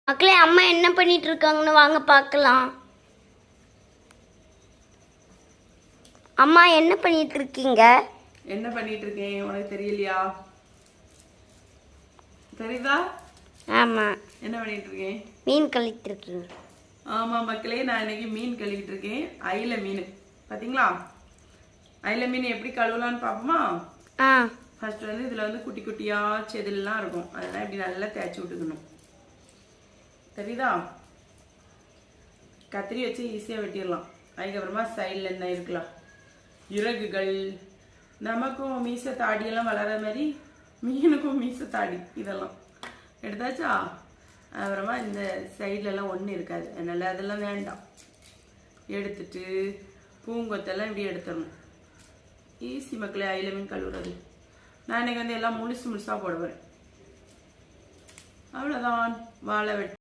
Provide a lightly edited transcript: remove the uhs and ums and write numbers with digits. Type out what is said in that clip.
மக்களே, அம்மா என்ன பண்ணிட்டு இருக்காங்கன்னு வாங்க பார்க்கலாம். அம்மா என்ன பண்ணிட்டு இருக்கீங்க? என்ன பண்ணிட்டு இருக்கேன் உனக்கு தெரியலையா? தெரியுதா? ஆமா. என்ன பண்ணிட்டு இருக்கேன்? மீன் கழுவிட்டு இருக்கீங்க. ஆமா மக்களே, நான் இன்னைக்கு மீன் கழுவிட்டு இருக்கேன். அயில மீன் பாத்தீங்களா? அயில மீன் எப்படி கழுவலான்னு பாப்போமா? ஃபர்ஸ்ட் வந்து இதுல வந்து குட்டி குட்டியா செதில்லாம் இருக்கும். அதெல்லாம் இப்படி நல்லா தேய்ச்சி விட்டுக்கணும். தெரியுதா? கத்திரி வச்சு ஈஸியா வெட்டிடலாம். அதுக்கப்புறமா சைட்ல என்ன இருக்கலாம், இறகுகள், நமக்கும் மீச தாடியெல்லாம் வளர மாதிரி மீனுக்கும் மீச தாடி இதெல்லாம் எடுத்தாச்சா. அப்புறமா இந்த சைட்ல எல்லாம் ஒன்றும் இருக்காது, அதனால அதெல்லாம் வேண்டாம். எடுத்துட்டு பூங்கொத்தெல்லாம் இப்படி எடுத்துடணும். ஈஸி மக்களே அயில மீன் கழுவுறது. நான் இன்னைக்கு வந்து எல்லாம் முழுசு முழுசா போடுவேன். அவ்வளோதான். வாழை வெட்டி